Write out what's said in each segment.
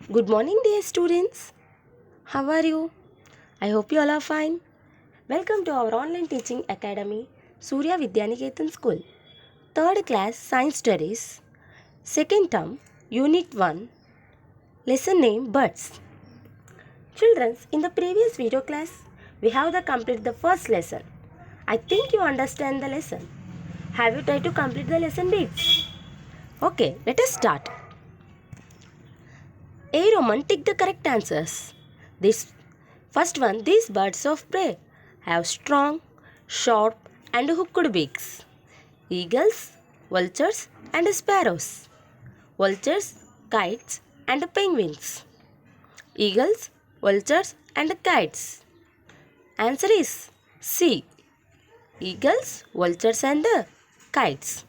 Good morning, dear students. How are you? I hope you all are fine. Welcome to our online teaching academy, Surya Vidyaniketan School. Third class Science Studies, second term, Unit 1, lesson name Birds. Children, in the previous video class, we have completed the first lesson. I think you understand the lesson. Have you tried to complete the lesson bits? Okay, let us start. A Roman tick the correct answers. This first one, these birds of prey have strong, sharp and hooked beaks. Eagles, vultures and sparrows. Vultures, kites and penguins. Eagles, vultures and kites. Answer is C. Eagles, vultures and kites.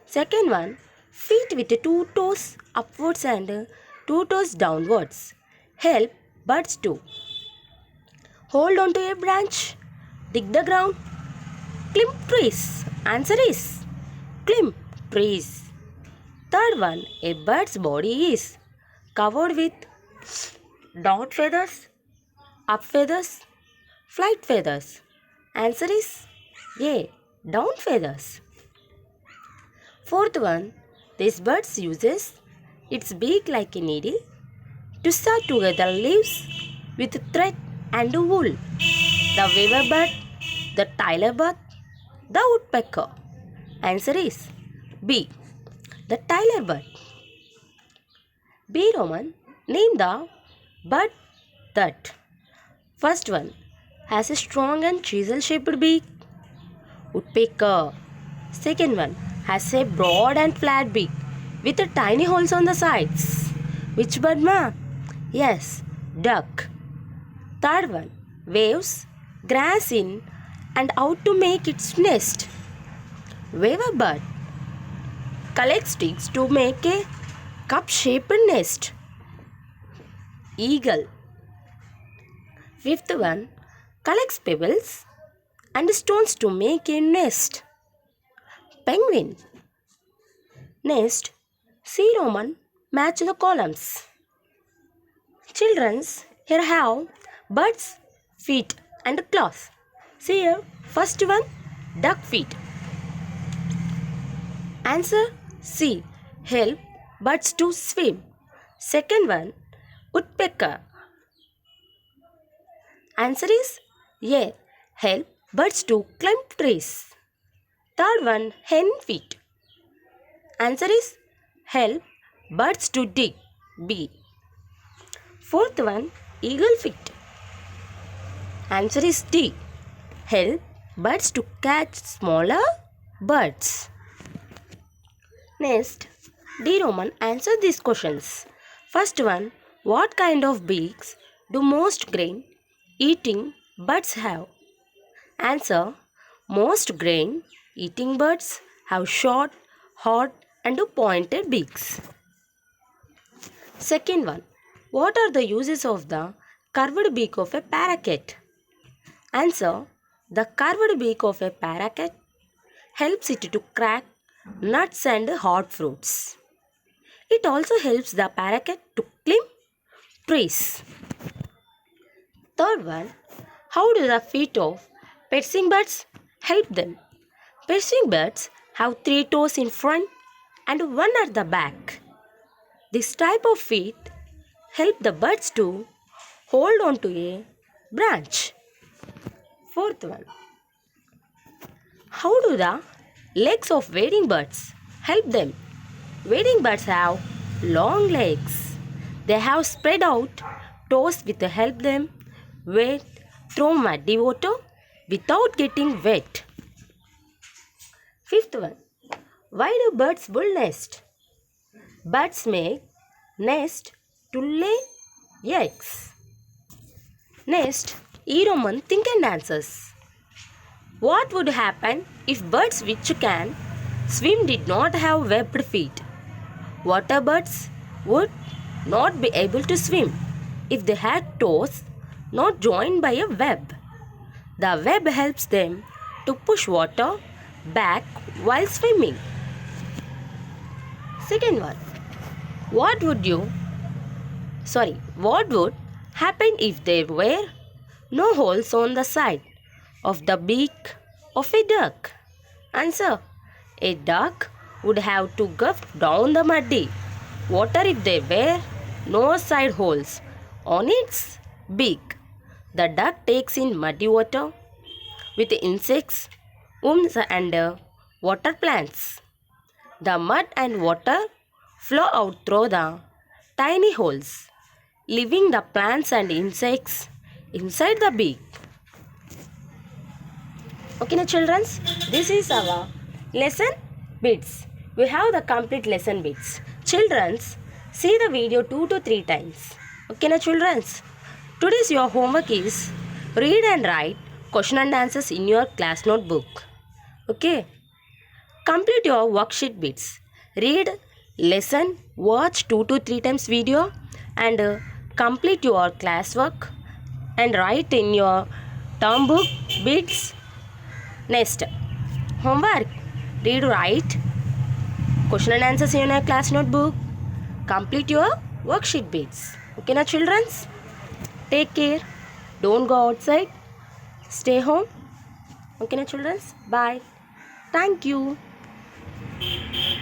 Second one, feet with two toes upwards and two toes downwards help birds to hold on to a branch, dig the ground, climb trees. Answer is climb trees. Third one, a bird's body is covered with down feathers, up feathers, flight feathers. Answer is A. Down feathers. Fourth one, this bird uses its beak like a needle to sew together leaves with thread and wool. The weaver bird, the tiler bird, the woodpecker. Answer is B. The tiler bird. B Roman, name the bird that. First one, has a strong and chisel-shaped beak. Woodpecker. Second one, has a broad and flat beak with tiny holes on the sides. Which bird, ma? Yes, duck. Third one, waves grass in and out to make its nest. Weaver bird collects sticks to make a cup-shaped nest. Eagle. Fifth one, collects pebbles and stones to make a nest. Penguin. Nest, C Roman, match the columns. Children's, here have birds' feet and claws. See here, first one, duck feet. Answer C, help birds to swim. Second one, woodpecker. Answer is A, help birds to climb trees. Third one, hen feet. Answer is help birds to dig. B. Fourth one, eagle feet. Answer is D. Help birds to catch smaller birds. Next, D Roman, answer these questions. First one, what kind of beaks do most grain eating birds have? Answer, most grain eating birds have short, hard and pointed beaks. Second one, what are the uses of the curved beak of a parakeet? Answer, the curved beak of a parakeet helps it to crack nuts and hard fruits. It also helps the parakeet to climb trees. Third one, how do the feet of perching birds help them? Perching birds have three toes in front and one at the back. This type of feet help the birds to hold on to a branch. Fourth one, how do the legs of wading birds help them? Wading birds have long legs. They have spread out toes which help them wade through muddy water without getting wet. Fifth one, why do birds build nest? Birds make nest to lay eggs. Next, E Roman, think and answers. What would happen if birds which can swim did not have webbed feet? Water birds would not be able to swim if they had toes not joined by a web. The web helps them to push water back while swimming. Second one, what would you What would happen if there were no holes on the side of the beak of a duck? Answer. A duck would have to gulp down the muddy water if there were no side holes on its beak. The duck takes in muddy water with insects, worms, and water plants. The mud and water flow out through the tiny holes, leaving the plants and insects inside the beak. Okay, now children, this is our lesson bits. We have the complete lesson bits. Children, see the video 2 to 3 times. Okay, now children, today's your homework is read and write question and answers in your class notebook. Okay, complete your worksheet bits. Read, listen, watch 2 to 3 times video and complete your classwork and write in your term book bits. Next, homework. Read, write question and answers in your class notebook. Complete your worksheet bits. Okay, now children, take care. Don't go outside. Stay home. Okay, now children. Bye. Thank you.